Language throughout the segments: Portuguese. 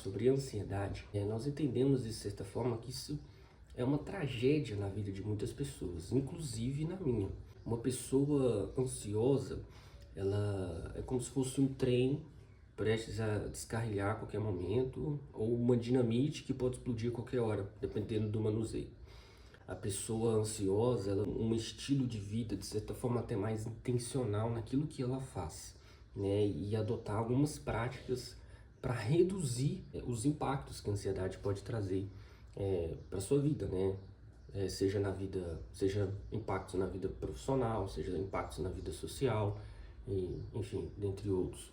sobre ansiedade, nós entendemos de certa forma que isso é uma tragédia na vida de muitas pessoas, inclusive na minha. Uma pessoa ansiosa, ela é como se fosse um trem prestes a descarrilhar a qualquer momento, ou uma dinamite que pode explodir a qualquer hora, dependendo do manuseio. A pessoa ansiosa, ela um estilo de vida, de certa forma, até mais intencional naquilo que ela faz, né? E adotar algumas práticas para reduzir os impactos que a ansiedade pode trazer para sua vida, né? Seja na vida, seja impactos na vida profissional, seja impactos na vida social, e, enfim, dentre outros.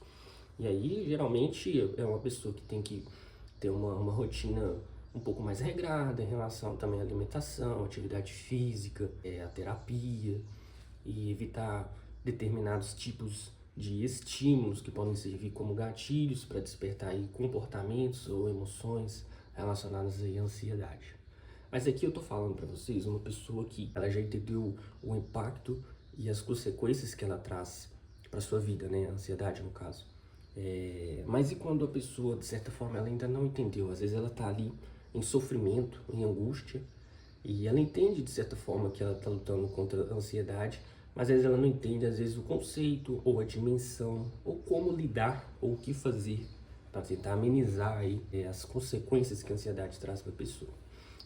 E aí, geralmente, é uma pessoa que tem que ter uma rotina um pouco mais regrada em relação também à alimentação, atividade física, a terapia, e evitar determinados tipos de estímulos que podem servir como gatilhos para despertar aí comportamentos ou emoções relacionadas aí à ansiedade. Mas aqui eu tô falando para vocês uma pessoa que ela já entendeu o impacto e as consequências que ela traz para sua vida, né? A ansiedade, no caso. Mas e quando a pessoa, de certa forma, ela ainda não entendeu? Às vezes ela tá ali em sofrimento, em angústia, e ela entende, de certa forma, que ela tá lutando contra a ansiedade, mas às vezes ela não entende, às vezes, o conceito, ou a dimensão, ou como lidar, ou o que fazer para tentar amenizar aí, as consequências que a ansiedade traz para a pessoa.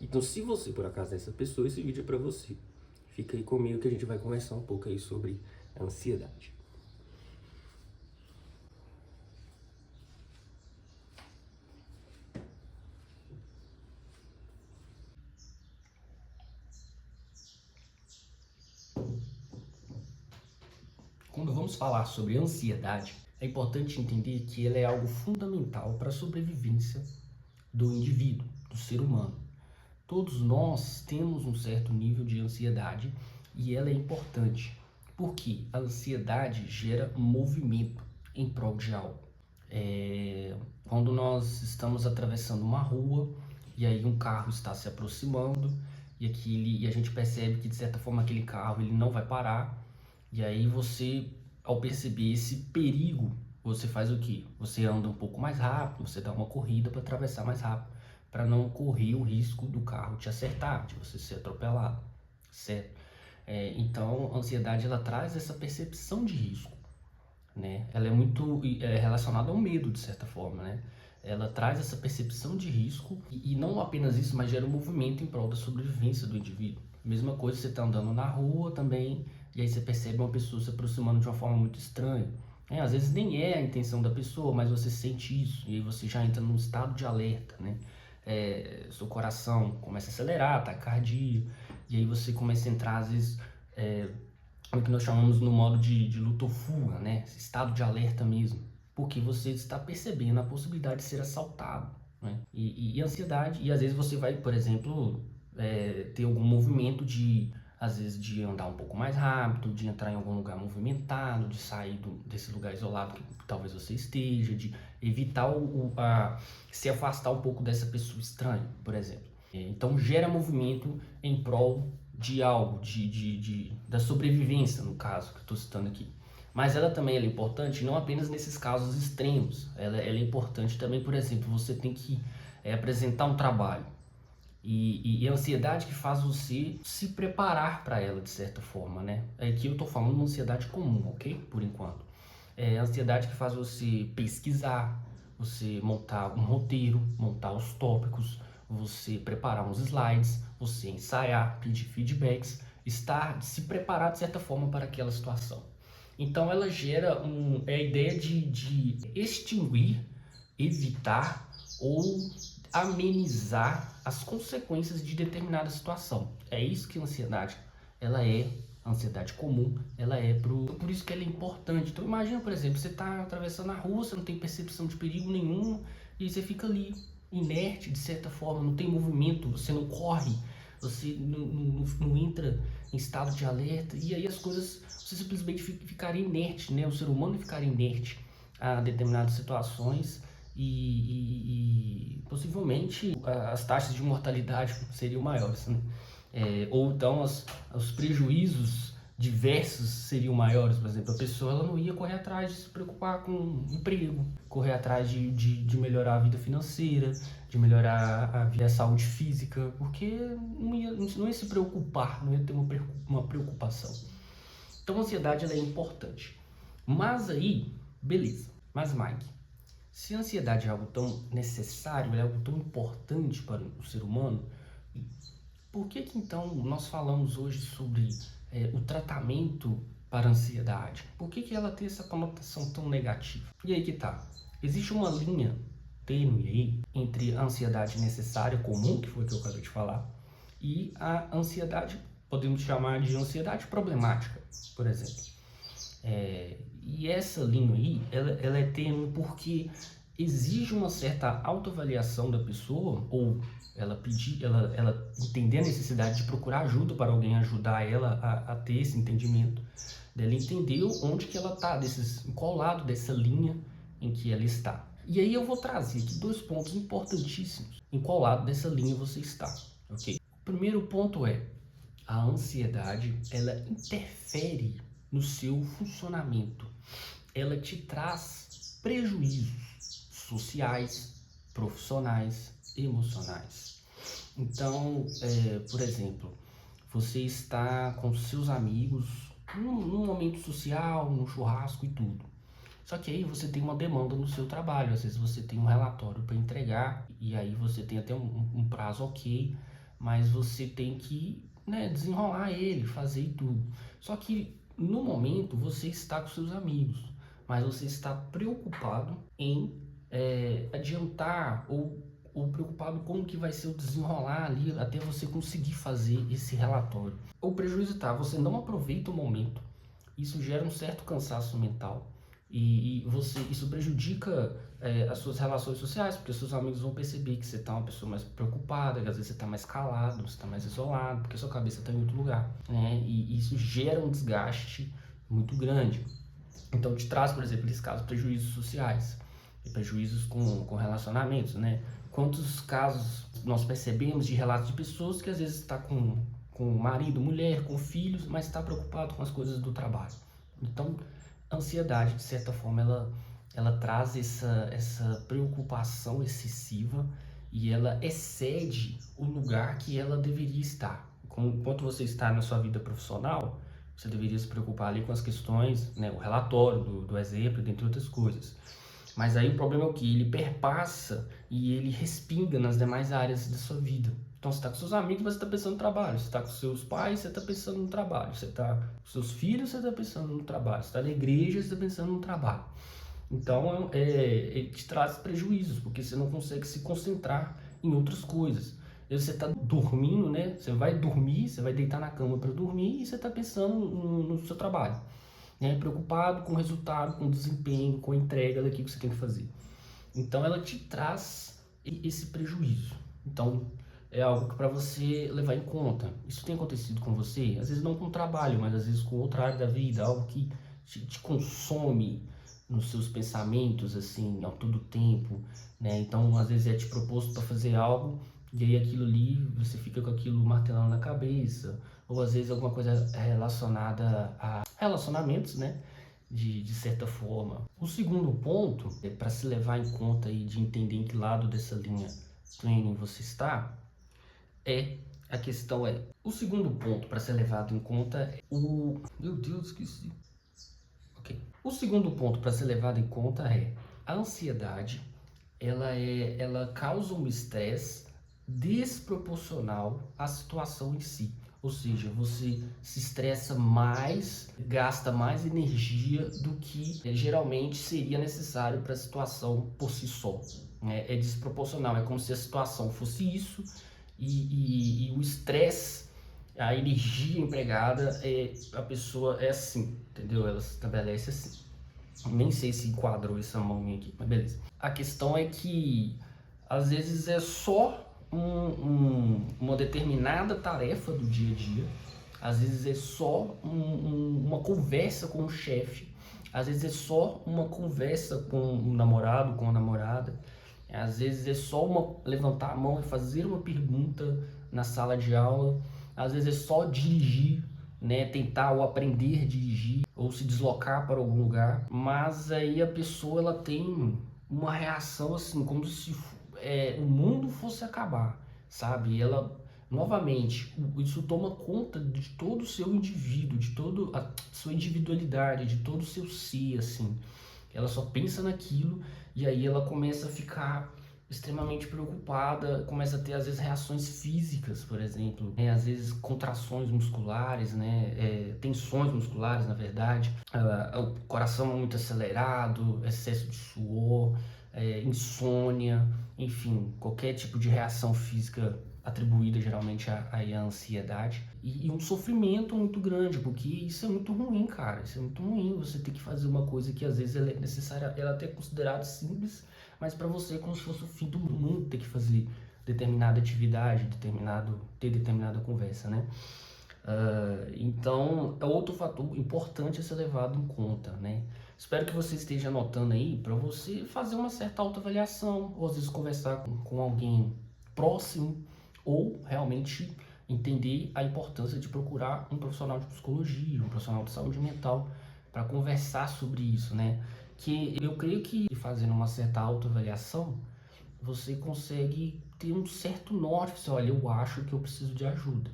Então, se você, por acaso, é essa pessoa, esse vídeo é para você. Fica aí comigo que a gente vai conversar um pouco aí sobre a ansiedade. Quando vamos falar sobre ansiedade, é importante entender que ela é algo fundamental para a sobrevivência do indivíduo, do ser humano. Todos nós temos um certo nível de ansiedade e ela é importante, porque a ansiedade gera movimento em prol de algo. Quando nós estamos atravessando uma rua e aí um carro está se aproximando e a gente percebe que de certa forma aquele carro ele não vai parar, e aí você, ao perceber esse perigo, você faz o quê? Você anda um pouco mais rápido, você dá uma corrida para atravessar mais rápido, para não correr o risco do carro te acertar, de você ser atropelado, certo? Então, a ansiedade ela traz essa percepção de risco, né? Ela é muito relacionada ao medo, de certa forma, né? Ela traz essa percepção de risco e não apenas isso, mas gera um movimento em prol da sobrevivência do indivíduo. Mesma coisa, você está andando na rua também, e aí você percebe uma pessoa se aproximando de uma forma muito estranha. Às vezes nem é a intenção da pessoa, mas você sente isso, e aí você já entra num estado de alerta, né? Seu coração começa a acelerar, taquicardia, e aí você começa a entrar, às vezes, o que nós chamamos no modo de luta ou fuga, né? Esse estado de alerta mesmo, porque você está percebendo a possibilidade de ser assaltado, né? E ansiedade, e às vezes você vai, por exemplo, ter algum movimento às vezes de andar um pouco mais rápido, de entrar em algum lugar movimentado, de sair desse lugar isolado que talvez você esteja, de evitar se afastar um pouco dessa pessoa estranha, por exemplo. Então gera movimento em prol de algo, da sobrevivência, no caso, que eu estou citando aqui. Mas ela também é importante não apenas nesses casos extremos, ela é importante também, por exemplo, você tem que apresentar um trabalho, e a ansiedade que faz você se preparar para ela, de certa forma, né? Aqui eu estou falando de uma ansiedade comum, ok? Por enquanto. A ansiedade que faz você pesquisar, você montar um roteiro, montar os tópicos, você preparar uns slides, você ensaiar, pedir feedbacks, se preparar de certa forma para aquela situação. Então ela gera a ideia de extinguir, evitar ou amenizar as consequências de determinada situação. É isso que a ansiedade ela é. A ansiedade comum, ela é por isso que ela é importante. Então imagina, por exemplo, você está atravessando a rua, você não tem percepção de perigo nenhum, e você fica ali, inerte de certa forma, não tem movimento, você não corre, você não entra em estado de alerta, e aí as coisas, você simplesmente ficaria inerte, né? O ser humano ficaria inerte a determinadas situações, e possivelmente as taxas de mortalidade seriam maiores, né? Ou então os prejuízos diversos seriam maiores. Por exemplo, a pessoa ela não ia correr atrás de se preocupar com emprego, correr atrás de melhorar a vida financeira, de melhorar a saúde física, porque não ia se preocupar, não ia ter uma preocupação. Então a ansiedade ela é importante. Mas aí, beleza. Mas Mike, se a ansiedade é algo tão necessário, é algo tão importante para o ser humano, por que então nós falamos hoje sobre o tratamento para a ansiedade? Por que ela tem essa conotação tão negativa? E aí que tá. Existe uma linha tênue aí entre a ansiedade necessária, comum, que foi o que eu acabei de falar, e a ansiedade, podemos chamar de ansiedade problemática, por exemplo. E essa linha aí, ela é tênue porque exige uma certa autoavaliação da pessoa, ou ela entender a necessidade de procurar ajuda para alguém ajudar ela a ter esse entendimento, dela entender onde que ela está, em qual lado dessa linha em que ela está. E aí eu vou trazer aqui 2 pontos importantíssimos, em qual lado dessa linha você está, ok? O primeiro ponto é, a ansiedade, ela interfere no seu funcionamento, ela te traz prejuízos sociais, profissionais, emocionais. Então, por exemplo, você está com seus amigos num momento social, num churrasco e tudo. Só que aí você tem uma demanda no seu trabalho, às vezes você tem um relatório para entregar e aí você tem até um prazo ok, mas você tem que, né, desenrolar ele, fazer e tudo. Só que no momento você está com seus amigos, mas você está preocupado em adiantar ou preocupado com o que vai ser o desenrolar ali até você conseguir fazer esse relatório. O prejuízo está, você não aproveita o momento, isso gera um certo cansaço mental e isso prejudica as suas relações sociais, porque seus amigos vão perceber que você está uma pessoa mais preocupada, que às vezes você está mais calado, você está mais isolado, porque sua cabeça está em outro lugar, né? E isso gera um desgaste muito grande. Então te traz, por exemplo, nesse caso, prejuízos sociais, prejuízos com relacionamentos, né? Quantos casos nós percebemos de relatos de pessoas que às vezes está com marido, mulher, com filhos, mas está preocupado com as coisas do trabalho. Então, a ansiedade, de certa forma, ela traz essa preocupação excessiva e ela excede o lugar que ela deveria estar. Enquanto você está na sua vida profissional, você deveria se preocupar ali com as questões, né, o relatório do exemplo, dentre outras coisas. Mas aí o problema é o que? Ele perpassa e ele respinga nas demais áreas da sua vida. Então você está com seus amigos, você está pensando no trabalho. Você está com seus pais, você está pensando no trabalho. Você está com seus filhos, você está pensando no trabalho. Você está na igreja, você está pensando no trabalho. Então ele te traz prejuízos, porque você não consegue se concentrar em outras coisas. Aí você está dormindo, né? Você vai dormir, você vai deitar na cama para dormir e você está pensando no seu trabalho. Né? Preocupado com o resultado, com o desempenho, com a entrega daquilo que você tem que fazer. Então ela te traz esse prejuízo. Então é algo que para você levar em conta. Isso tem acontecido com você? Às vezes não com o trabalho, mas às vezes com outra área da vida, algo que te consome nos seus pensamentos, assim, ao todo tempo, né? Então às vezes é te proposto para fazer algo e aí aquilo ali, você fica com aquilo martelando na cabeça, ou às vezes alguma coisa relacionada a relacionamentos, né? De certa forma. O segundo ponto, para se levar em conta e de entender em que lado dessa linha training você está, a questão é, o segundo ponto para ser levado em conta é meu Deus, esqueci. Ok. O segundo ponto para ser levado em conta é a ansiedade, ela causa um estresse desproporcional à situação em si. Ou seja, você se estressa mais, gasta mais energia do que geralmente seria necessário para a situação por si só. É desproporcional, é como se a situação fosse isso e o estresse, a energia empregada, a pessoa é assim, entendeu? Ela se estabelece assim. Nem sei se enquadrou essa mão minha aqui, mas beleza. A questão é que às vezes é só uma determinada tarefa do dia a dia, às vezes é só uma conversa com o chefe, às vezes é só uma conversa com um namorado, com a namorada, às vezes é só levantar a mão e fazer uma pergunta na sala de aula, às vezes é só dirigir, né, tentar ou aprender a dirigir ou se deslocar para algum lugar, mas aí a pessoa ela tem uma reação assim, como se o mundo fosse acabar, sabe? E ela, novamente, isso toma conta de todo o seu indivíduo, de toda a sua individualidade, de todo o seu ser, assim. Ela só pensa naquilo e aí ela começa a ficar extremamente preocupada, começa a ter às vezes reações físicas, por exemplo, né? Às vezes contrações musculares, né? Tensões musculares, na verdade, o coração muito acelerado, excesso de suor, insônia, enfim, qualquer tipo de reação física atribuída geralmente à ansiedade e um sofrimento muito grande, porque isso é muito ruim, cara, isso é muito ruim, você ter que fazer uma coisa que às vezes ela é necessária, ela é até considerada simples, mas para você é como se fosse o fim do mundo ter que fazer determinada atividade, ter determinada conversa, né? Então, é outro fator importante a ser levado em conta, né? Espero que você esteja anotando aí para você fazer uma certa autoavaliação, ou às vezes conversar com alguém próximo, ou realmente entender a importância de procurar um profissional de psicologia, um profissional de saúde mental, para conversar sobre isso, né? Que eu creio que fazendo uma certa autoavaliação, você consegue ter um certo norte. Você, olha, eu acho que eu preciso de ajuda.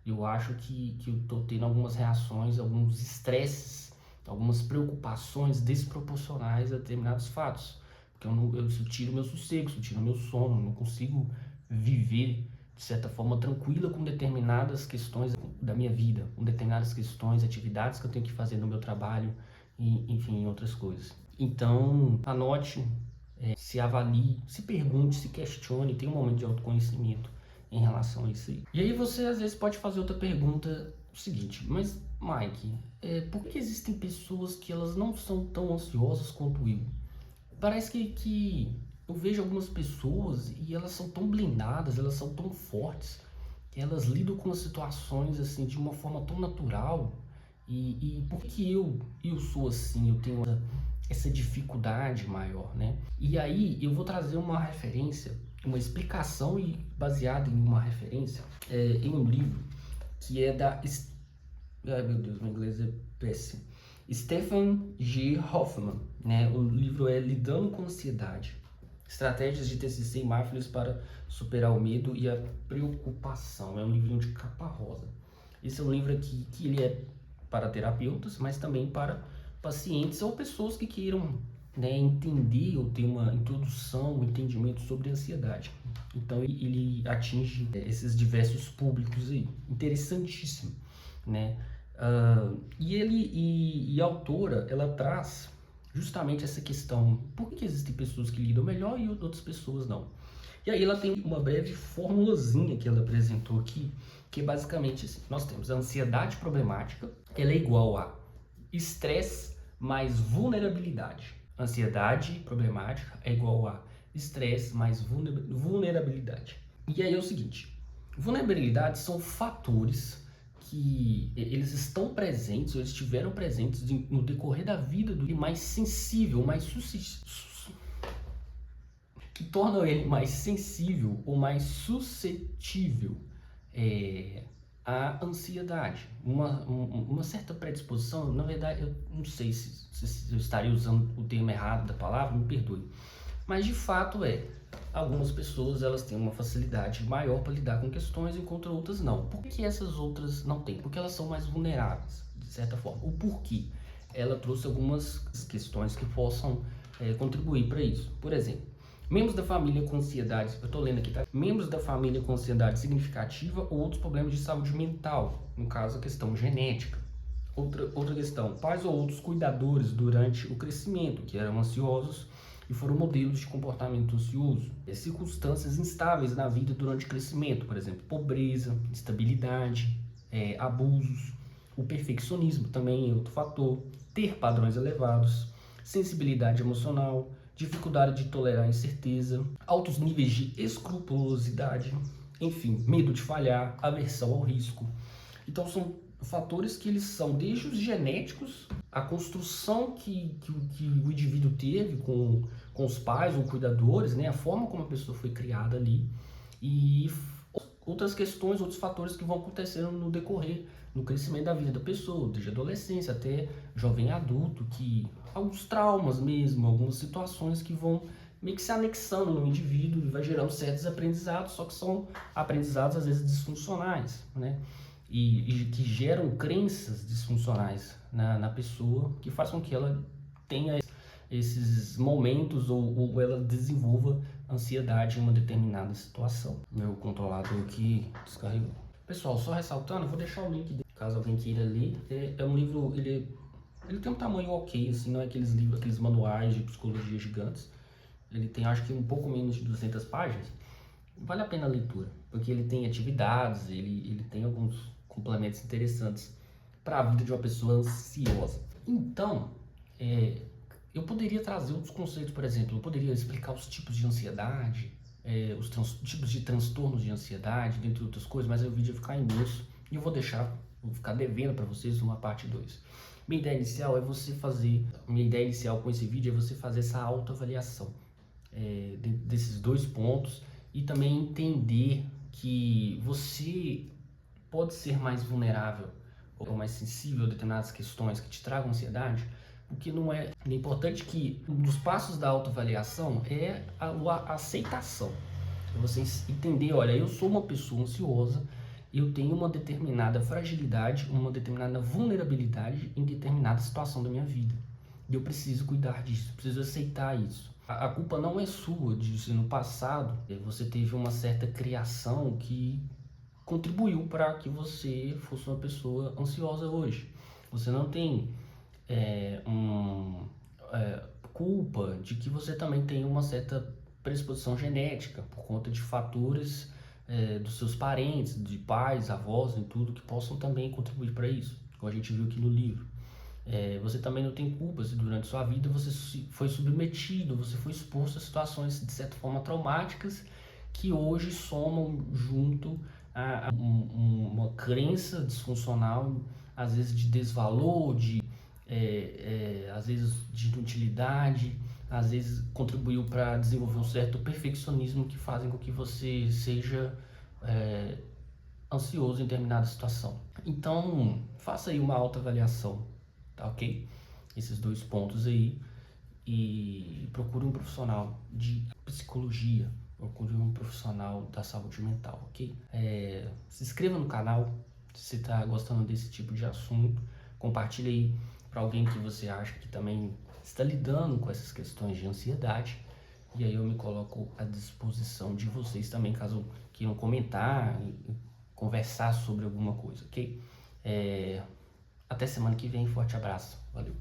Eu acho que eu estou tendo algumas reações, alguns estresses, algumas preocupações desproporcionais a determinados fatos. Porque eu tiro meu sossego, eu tiro meu sono, não consigo viver de certa forma tranquila com determinadas questões da minha vida, com determinadas questões, atividades que eu tenho que fazer no meu trabalho, e, enfim, outras coisas. Então, anote, se avalie, se pergunte, se questione, tenha um momento de autoconhecimento em relação a isso aí. E aí você às vezes pode fazer outra pergunta, o seguinte, mas Mike, por que existem pessoas que elas não são tão ansiosas quanto eu? Parece que eu vejo algumas pessoas e elas são tão blindadas, elas são tão fortes, que elas lidam com as situações assim de uma forma tão natural. E por que eu sou assim, eu tenho essa dificuldade maior, né? E aí eu vou trazer uma referência, uma explicação e baseada em uma referência em um livro que é da... Ai meu Deus, meu inglês é péssimo. Stephen G. Hoffman, né? O livro é Lidando com Ansiedade. Estratégias de TCC e Mindfulness para superar o medo e a preocupação. É um livrinho de capa rosa. Esse é um livro aqui que ele é para terapeutas, mas também para pacientes ou pessoas que queiram, né, entender ou ter uma introdução, um entendimento sobre ansiedade. Então ele atinge esses diversos públicos aí. Interessantíssimo, né? E a autora, ela traz justamente essa questão, por que existem pessoas que lidam melhor e outras pessoas não? E aí ela tem uma breve formulazinha que ela apresentou aqui, que é basicamente assim, nós temos a ansiedade problemática, ela é igual a estresse mais vulnerabilidade. Ansiedade problemática é igual a estresse mais vulnerabilidade. E aí é o seguinte, vulnerabilidade são fatores que eles estão presentes, ou eles estiveram presentes no decorrer da vida do mais sensível, que tornam ele mais sensível ou mais suscetível à ansiedade. Uma certa predisposição, na verdade, eu não sei se eu estaria usando o termo errado da palavra, me perdoe. Mas de fato algumas pessoas elas têm uma facilidade maior para lidar com questões, enquanto outras não. Por que essas outras não têm? Porque elas são mais vulneráveis, de certa forma. O porquê? Ela trouxe algumas questões que possam contribuir para isso. Por exemplo, membros da família com ansiedade, eu estou lendo aqui, tá? Membros da família com ansiedade significativa ou outros problemas de saúde mental, no caso a questão genética. Outra questão, pais ou outros cuidadores durante o crescimento, que eram ansiosos e foram modelos de comportamento ansioso. Circunstâncias instáveis na vida durante o crescimento, por exemplo, pobreza, instabilidade, abusos, o perfeccionismo também é outro fator, ter padrões elevados, sensibilidade emocional, dificuldade de tolerar incerteza, altos níveis de escrupulosidade, enfim, medo de falhar, aversão ao risco. Então são fatores que eles são desde os genéticos, a construção que o indivíduo teve com os pais ou cuidadores, né, a forma como a pessoa foi criada ali, e outras questões, outros fatores que vão acontecendo no decorrer, no crescimento da vida da pessoa, desde adolescência até jovem adulto, que alguns traumas mesmo, algumas situações que vão meio que se anexando no indivíduo e vai gerando certos aprendizados, só que são aprendizados às vezes disfuncionais, né? E que geram crenças disfuncionais na pessoa, que faz com que ela tenha esses momentos ou ela desenvolva ansiedade em uma determinada situação. Meu controlador aqui descarregou. Pessoal, só ressaltando, eu vou deixar o link, caso alguém queira ler. É um livro, ele tem um tamanho ok, assim, não é aqueles livros, aqueles manuais de psicologia gigantes. Ele tem, acho que, um pouco menos de 200 páginas. Vale a pena a leitura, porque ele tem atividades, ele tem alguns complementos interessantes para a vida de uma pessoa ansiosa. Então, eu poderia trazer outros conceitos, por exemplo, eu poderia explicar os tipos de ansiedade, os tipos de transtornos de ansiedade, dentre outras coisas, mas aí o vídeo vai ficar imenso e eu vou ficar devendo para vocês uma parte 2. Minha ideia inicial com esse vídeo é você fazer essa autoavaliação desses 2 pontos e também entender que você pode ser mais vulnerável ou mais sensível a determinadas questões que te tragam ansiedade, porque não é importante que um dos passos da autoavaliação é a aceitação. É você entender, olha, eu sou uma pessoa ansiosa, eu tenho uma determinada fragilidade, uma determinada vulnerabilidade em determinada situação da minha vida. E eu preciso cuidar disso, preciso aceitar isso. A culpa não é sua de se no passado você teve uma certa criação que contribuiu para que você fosse uma pessoa ansiosa hoje. Você não tem culpa de que você também tem uma certa predisposição genética por conta de fatores dos seus parentes, de pais, avós e tudo, que possam também contribuir para isso, como a gente viu aqui no livro. Você também não tem culpa se durante sua vida você foi submetido, você foi exposto a situações de certa forma traumáticas que hoje somam junto a uma crença disfuncional, às vezes de desvalor, às vezes de inutilidade, às vezes contribuiu para desenvolver um certo perfeccionismo que fazem com que você seja ansioso em determinada situação. Então, faça aí uma autoavaliação, tá ok? Esses 2 pontos aí, e procure um profissional de psicologia, procure um profissional da saúde mental, ok? Se inscreva no canal se você está gostando desse tipo de assunto, compartilhe aí para alguém que você acha que também está lidando com essas questões de ansiedade, e aí eu me coloco à disposição de vocês também, caso queiram comentar, conversar sobre alguma coisa, ok? Até semana que vem, forte abraço, valeu!